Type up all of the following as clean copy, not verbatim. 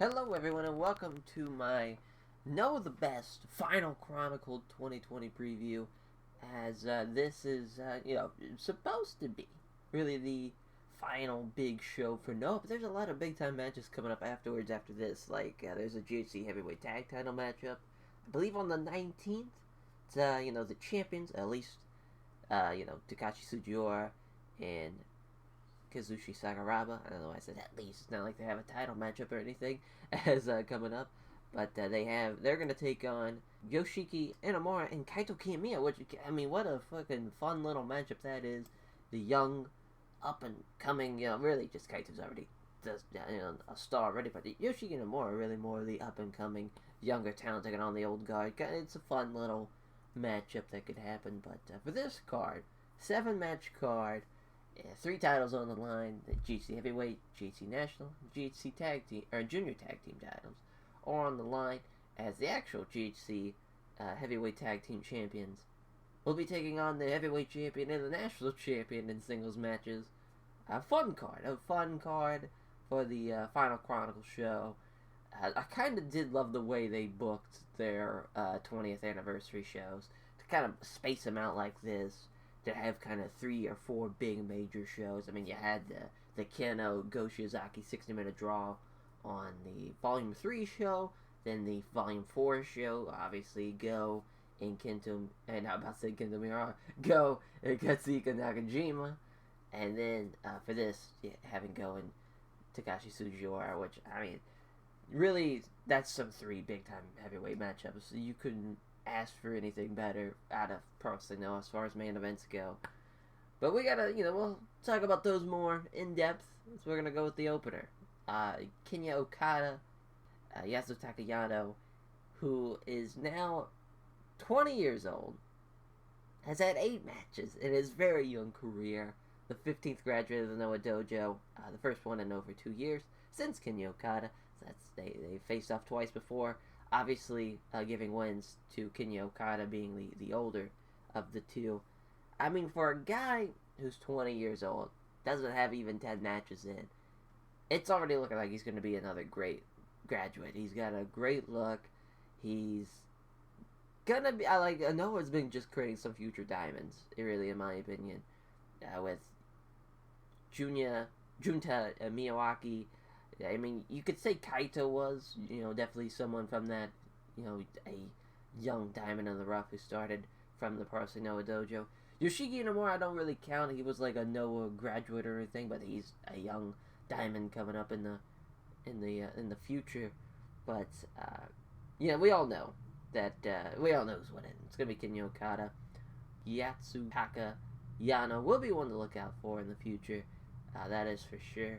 Hello everyone and welcome to my Know the Best Final Chronicle 2020 preview, as this is, supposed to be really the final big show for Noah, but there's a lot of big time matches coming up afterwards after this, there's a GHC Heavyweight Tag Title matchup, I believe on the 19th, it's, the champions, at least, Takashi Sugiura and Kazushi Sakuraba. I don't know why I said at least. It's not like they have a title matchup or anything as coming up. But they're going to take on Yoshiki Inamura and Kaito Kiyomiya, which, I mean, what a fucking fun little matchup that is. The young, up and coming, really just Kaito's already a star already, but Yoshiki Inamura really more the up and coming, younger talent taking on the old guard. It's a fun little matchup that could happen, but for this card, 7-match card, 3 titles on the line: the GHC Heavyweight, GHC National, GHC Tag Team, or Junior Tag Team titles, are on the line as the actual GHC Heavyweight Tag Team champions will be taking on the Heavyweight Champion and the National Champion in singles matches. A fun card for the Final Chronicle show. I kind of did love the way they booked their 20th anniversary shows to kind of space them out like this, to have kind of 3 or 4 big major shows. I mean, you had the Keno Go Shiozaki 60-minute draw on the Volume 3 show, then the Volume 4 show, obviously Go and Kento, and I'm about to say Kento Miyara, Go and Katsuhiko Nakajima, and then for this, having Go and Takashi Sugiura, which, I mean, really, that's some 3 big-time heavyweight matchups. You couldn't ask for anything better out of Pro Wrestling now as far as main events go. But we gotta, we'll talk about those more in depth. So we're gonna go with the opener. Kenya Okada, Yasuo Takayato, who is now 20 years old, has had 8 matches in his very young career. The 15th graduate of the Noah Dojo, the first one in over 2 years since Kenya Okada. So they faced off twice before. Obviously, giving wins to Kenya Okada being the older of the two. I mean, for a guy who's 20 years old, doesn't have even 10 matches in, it's already looking like he's going to be another great graduate. He's got a great look. He's going to be, Noah's been just creating some future diamonds, really, in my opinion, with Junta Miyawaki. I mean, you could say Kaito was, definitely someone from that, a young diamond in the rough who started from the Pro Wrestling Noah Dojo. Yoshiki Inamura, I don't really count. He was like a Noah graduate or anything, but he's a young diamond coming up in the future. But we all know that we all know who's winning. It's gonna be Kenya Okada. Yatsutaka Yano will be one to look out for in the future. That is for sure.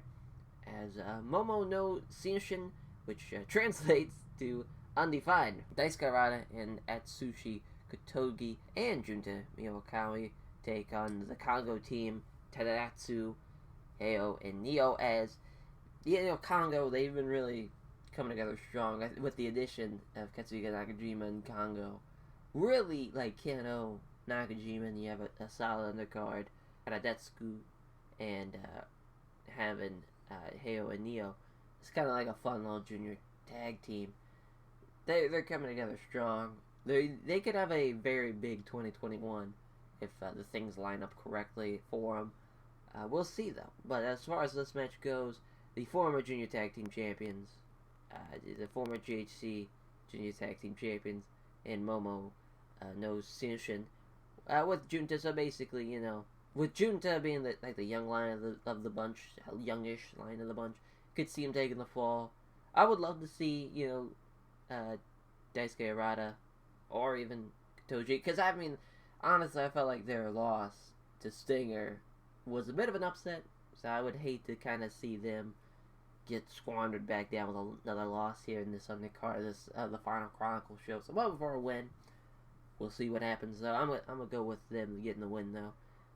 As Momo no Shinshin, which translates to Undefined. Daisuke Harada and Atsushi Kotogi and Junta Miyawaki take on the Congo team, Tadaratsu, Heo, and Neo, as Congo, they've been really coming together strong with the addition of Katsuhiko Nakajima and Congo. Really, like Keno, Nakajima, and you have a solid undercard, Karadetsuku, and having Heo and Neo. It's kind of like a fun little junior tag team. They're coming together strong. They could have a very big 2021 if the things line up correctly for them. We'll see though. But as far as this match goes, the former junior tag team champions, the former GHC junior tag team champions, and Momo no Shinshin, with Junta. So basically, with Junta being the young line of the bunch, youngish line of the bunch, could see him taking the fall. I would love to see, Daisuke Harada or even Toji, because I mean, honestly, I felt like their loss to Stinger was a bit of an upset, so I would hate to kind of see them get squandered back down with another loss here in this undercard, the Final Chronicle show. So I'm hoping for a win. We'll see what happens though. I'm gonna go with them getting the win though.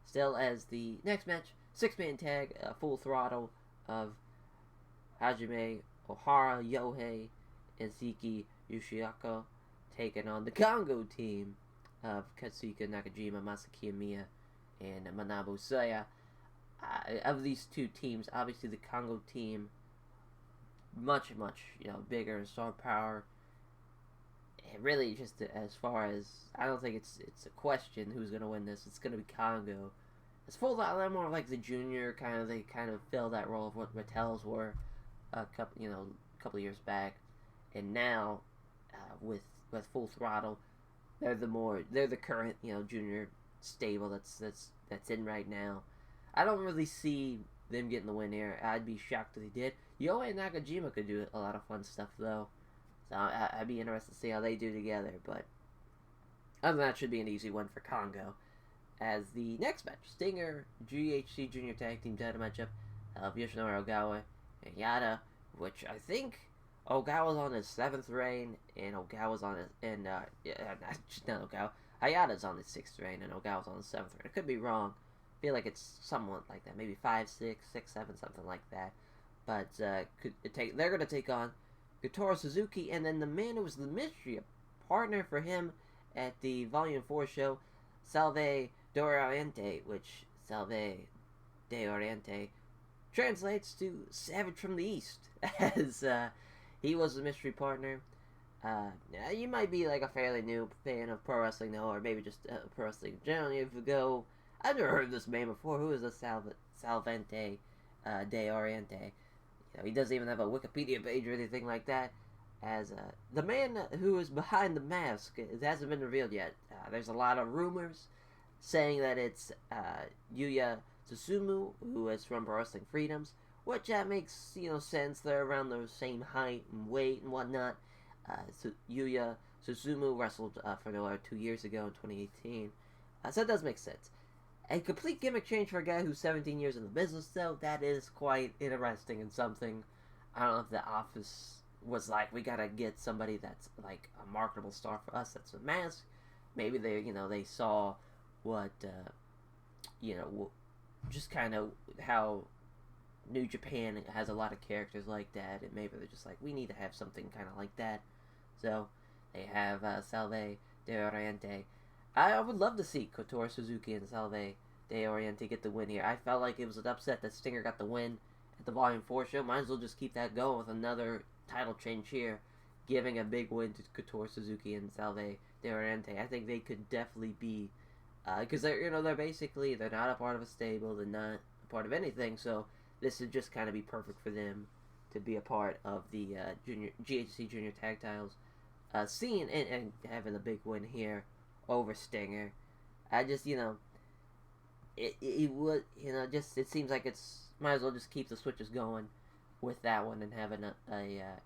Still, as the next match, 6-man tag, full throttle of Hajime Ohara, Yohei, and Siki Yoshioka taking on the Congo team of Katsuhiko Nakajima, Masaki Amiya, and Manabu Saya. Of these two teams, obviously the Congo team much, bigger and star power. And really, just as far as, I don't think it's a question who's going to win this. It's going to be Congo. It's Full Throttle, they're more like the junior they kind of fill that role of what Mattel's were a couple years back. And now, with Full Throttle, they're the current, junior stable that's in right now. I don't really see them getting the win here. I'd be shocked if they did. Yohei and Nakajima could do a lot of fun stuff, though. So I'd be interested to see how they do together. But other than that, should be an easy one for Congo. As the next match, Stinger GHC Junior Tag Team title matchup of Yoshinori Ogawa and Yada, which I think Ogawa's on his 7th reign, and Ogawa's on his, and not Ogawa, Hayata's on his 6th reign, and Ogawa's on his 7th reign. I could be wrong. I feel like it's somewhat like that, maybe 5, 6, 6, 7, something like that. But they're gonna take on Kotaro Suzuki, and then the man who was the mystery partner for him at the Volume 4 show, Salve D'Oriente, which Salve D'Oriente translates to Savage from the East, as he was the mystery partner. You might be like a fairly new fan of pro wrestling now, or maybe just pro wrestling generally. If you go, I've never heard of this man before. Who is this Salvente D'Oriente? He doesn't even have a Wikipedia page or anything like that. As the man who is behind the mask, it hasn't been revealed yet. There's a lot of rumors saying that it's Yuya Tsusumu, who is from Pro Wrestling Freedoms, which makes sense. They're around the same height and weight and whatnot. Yuya Tsusumu wrestled for Noah 2 years ago in 2018, so it does make sense. A complete gimmick change for a guy who's 17 years in the business, though. That is quite interesting and something. I don't know if the office was like, we gotta get somebody that's like a marketable star for us. That's a mask. Maybe they saw what just kind of how New Japan has a lot of characters like that, and maybe they're just like, we need to have something kind of like that. So they have Salve D'Oriente. I would love to see Kotaro Suzuki and Salve D'Oriente get the win here. I felt like it was an upset that Stinger got the win at the Volume 4 show. Might as well just keep that going with another title change here, giving a big win to Kotaro Suzuki and Salve D'Oriente. I think they could definitely be, because they're they're not a part of a stable, they're not a part of anything, so this would just kind of be perfect for them to be a part of the GHC Junior Tag Titles scene and having a big win here over Stinger. I just, it would, it seems like it's, might as well just keep the switches going with that one and having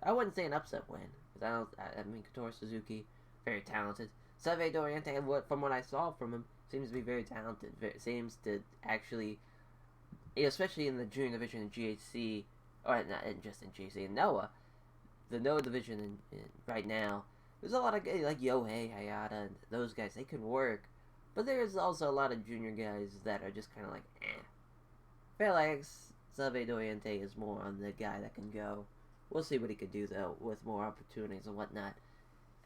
I wouldn't say an upset win, because I mean, Kotaro Suzuki, very talented. Salve D'Oriente, from what I saw from him, seems to be very talented. Seems to actually, especially in the junior division in GHC, or not just in GHC, in Noah, the Noah division in right now, there's a lot of guys like Yohei, Hayata, and those guys, they can work. But there's also a lot of junior guys that are just kind of like, eh. I feel like Salve D'Oriente is more on the guy that can go. We'll see what he could do, though, with more opportunities and whatnot.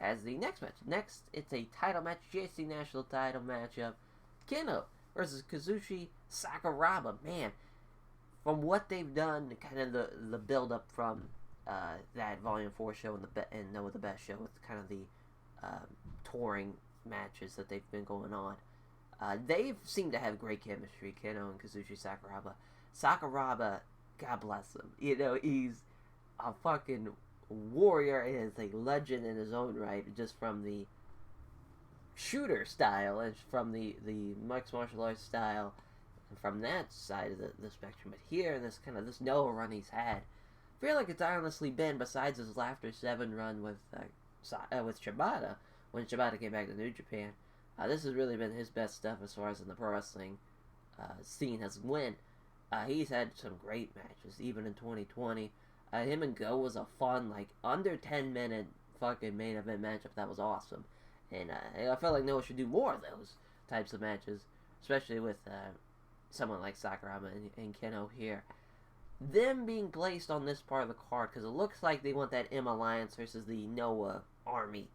As the next match. Next, it's a title match, GHC National title matchup. Keno versus Kazushi Sakuraba. Man, from what they've done, kind of the build-up from that Volume 4 show and Noah the Best show, with kind of the touring matches that they've been going on. They've seemed to have great chemistry, Keno and Kazushi Sakuraba. Sakuraba, God bless him. He's a fucking warrior, is a legend in his own right, just from the shooter style and from the mixed martial arts style, and from that side of the spectrum. But here, in this Noah run he's had, I feel like it's honestly been, besides his Laughter 7 run with Shibata, when Shibata came back to New Japan, this has really been his best stuff as far as in the pro wrestling scene has went. He's had some great matches, even in 2020. Him and Go was a fun, under 10-minute fucking main event matchup that was awesome. And I felt like Noah should do more of those types of matches, especially with someone like Sakuraba and Keno here. Them being placed on this part of the card, because it looks like they want that M Alliance versus the Noah Army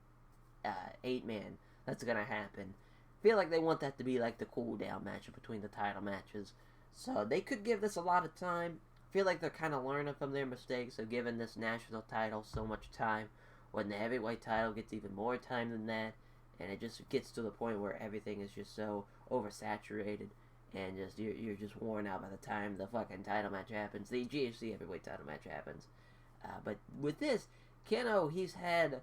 8-man that's going to happen. I feel like they want that to be like the cool down matchup between the title matches. So they could give this a lot of time. I feel like they're kind of learning from their mistakes of giving this national title so much time, when the heavyweight title gets even more time than that, and it just gets to the point where everything is just so oversaturated, and just you're just worn out by the time the fucking title match happens, the GHC heavyweight title match happens. But with this, Keno, he's had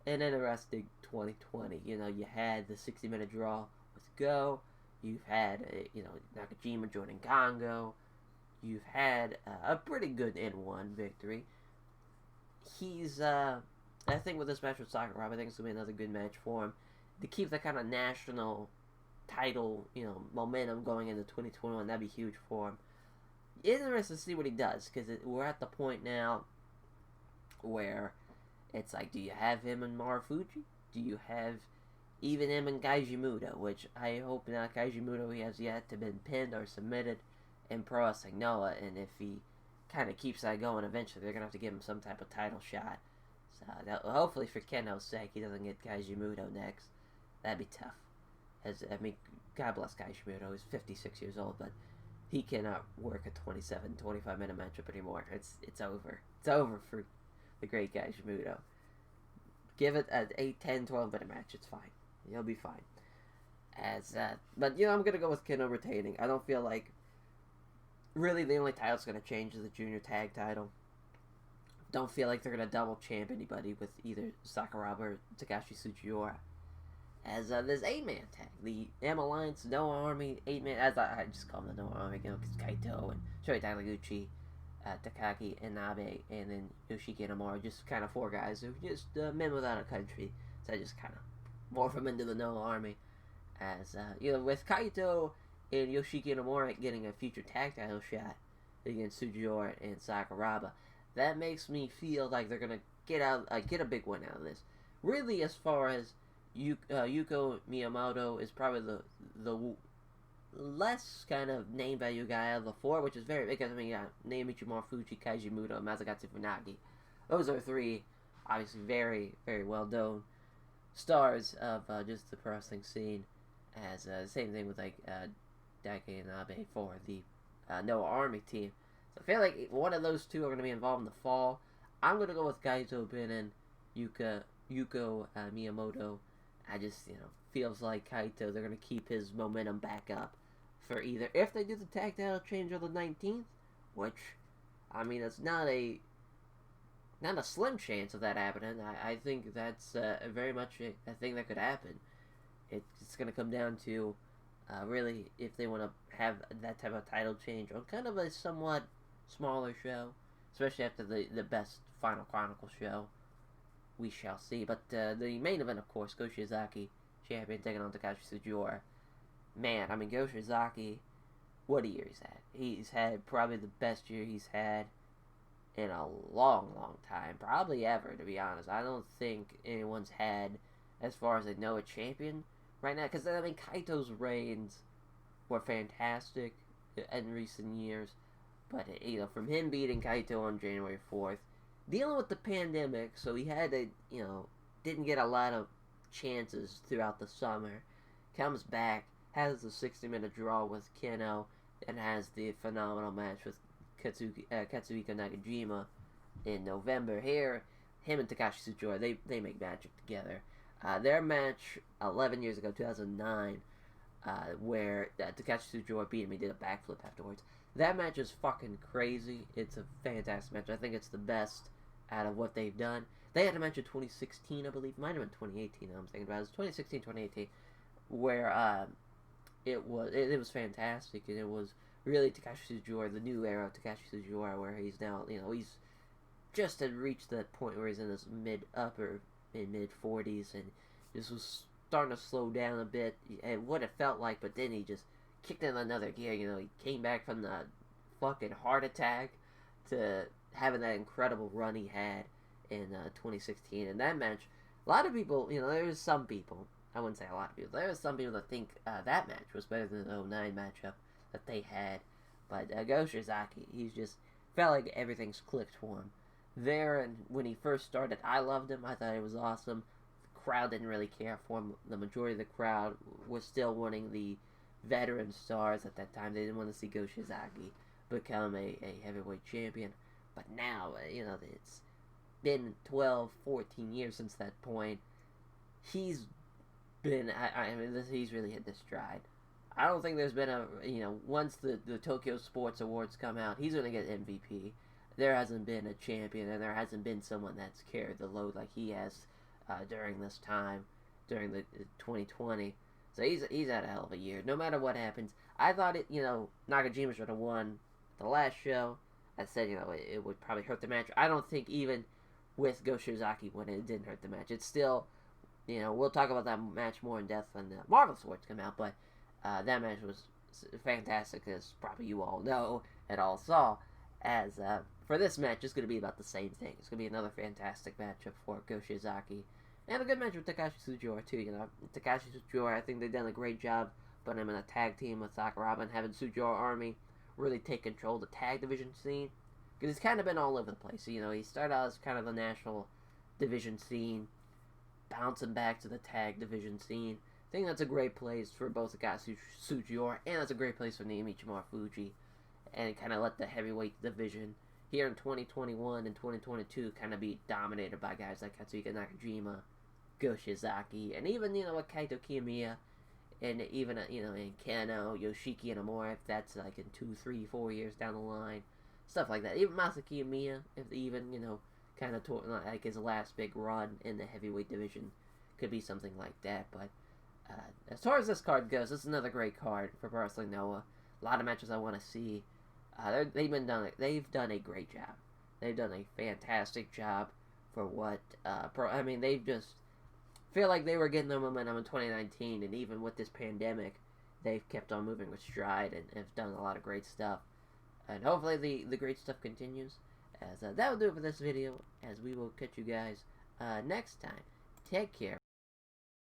an interesting 2020. You know, you had the 60-minute draw with Go. You've had, Nakajima joining Congo. You've had a pretty good N1 victory. He's, I think with this match with Sakuraba, I think it's going to be another good match for him. To keep that kind of national title, momentum going into 2021, that'd be huge for him. It's interesting to see what he does, because we're at the point now where it's like, do you have him and Marufuji? Do you have even him and Kaiji Muto? Which I hope not. Kaiji Muto, he has yet to been pinned or submitted in Pro Wrestling Noah, and if he kind of keeps that going, eventually they're going to have to give him some type of title shot. So hopefully for Keno's sake, he doesn't get Kaiji Muto next. That'd be tough. God bless Kaiji Muto. He's 56 years old, but he cannot work a 27, 25-minute matchup anymore. It's over. It's over for the great Kaiji Muto. Give it an 8, 10, 12-minute match. It's fine. He'll be fine. But I'm gonna go with Keno retaining. I don't feel like really the only title that's gonna change is the junior tag title. Don't feel like they're gonna double champ anybody with either Sakuraba or Takashi Tsuchiura. There's 8-man tag, the M Alliance, Noah Army, 8-man. As I just call them the Noah Army, because Kaito and Shohei Taniguchi, Takaki and Nabe, and then Yoshiki and Amaro, just kind of 4 guys who just men without a country. So I just kind of morph them into the Noah Army. With Kaito and Yoshiki and Amaro getting a future tag title shot against Tsujiura and Sakuraba, that makes me feel like they're gonna get a big win out of this. Really, as far as Yuko Miyamoto is probably the less kind of name value guy out of the 4, which is very, because Naomichi Marufuji, Kaiji Muto, and Masakatsu Funaki. Those are 3 obviously very, very well known stars of just the pro wrestling scene. Same thing with Daike and Abe for the Noah Army team. So I feel like one of those 2 are going to be involved in the fall. I'm going to go with Kaito Binen, Yuko Miyamoto. I just, feels like Kaito, they're going to keep his momentum back up for either, if they do the tag title change on the 19th, which, it's not a slim chance of that happening. I think that's very much a thing that could happen. It's going to come down to, really, if they want to have that type of title change on kind of a somewhat smaller show, especially after the best Final Chronicle show. We shall see. But the main event, of course, Go Shiozaki, champion, taking on Takashi Tsujiura. Man, Go Shiozaki, what a year he's had. He's had probably the best year he's had in a long, long time. Probably ever, to be honest. I don't think anyone's had, as far as I know, a champion right now. Because, Kaito's reigns were fantastic in recent years. But, from him beating Kaito on January 4th, dealing with the pandemic, so he had to, didn't get a lot of chances throughout the summer. Comes back, has the 60-minute draw with Keno, and has the phenomenal match with Katsuhiko Nakajima in November. Here, him and Takashi Tsuchiura, they make magic together. Their match 11 years ago, 2009, where Takashi Tsuchiura beat him, he did a backflip afterwards. That match is fucking crazy. It's a fantastic match. I think it's the best out of what they've done. They had a match in 2016, I believe. Might have been 2018, I'm thinking about it. It was 2016, 2018, where it was fantastic, and it was really Takashi Tsujiura, the new era of Takashi Tsujiura, where he's now, he's just had reached that point where he's in his mid-40s, and just was starting to slow down a bit, and what it felt like, but then he just kicked in another gear. He came back from the fucking heart attack to having that incredible run he had in 2016. And that match, a lot of people, there's some people, I wouldn't say a lot of people, there are some people that think that match was better than the 09 matchup that they had. But Go Shiozaki, he's just felt like everything's clicked for him. There, and when he first started, I loved him. I thought it was awesome. The crowd didn't really care for him. The majority of the crowd was still wanting the veteran stars at that time. They didn't want to see Go Shiozaki. become a heavyweight champion. But now, it's been 12, 14 years since that point. He's been, he's really hit this stride. I don't think there's been once the Tokyo Sports Awards come out, he's going to get MVP. There hasn't been a champion, and there hasn't been someone that's carried the load like he has during this time, during the 2020. So he's had a hell of a year. No matter what happens, I thought Nakajima should have won the last show. I said, it would probably hurt the match. I don't think even with Go Shiozaki winning, it didn't hurt the match. It's still, we'll talk about that match more in depth when the Marvel Swords come out, but that match was fantastic, as probably you all know and all saw. As for this match, it's going to be about the same thing. It's going to be another fantastic matchup for Go Shiozaki. And a good match with Takashi Tsujiura, too. Takashi Tsujiura, I think they've done a great job putting him in a tag team with Sakuraba and having Tsujiura Army really take control of the tag division scene. Because he's kind of been all over the place. He started out as kind of the national division scene, bouncing back to the tag division scene. I think that's a great place for both Takashi Tsujiura, and that's a great place for Naomichi Marufuji. And kind of let the heavyweight division here in 2021 and 2022 kind of be dominated by guys like Katsuhiko Nakajima, Go Shiozaki, and even, with Kaito Kiyomiya, and even, in Keno, Yoshiki Inamura, if that's like in 2, 3, 4 years down the line. Stuff like that. Even Masa Kiyomiya, if even, kind of like his last big run in the heavyweight division, could be something like that. But as far as this card goes, this is another great card for Pro Wrestling Noah. A lot of matches I want to see. They've done a great job. They've done a fantastic job for what they just feel like they were getting their momentum in 2019, and even with this pandemic, they've kept on moving with stride and have done a lot of great stuff. And hopefully the great stuff continues. As that will do it for this video, as we will catch you guys next time. Take care.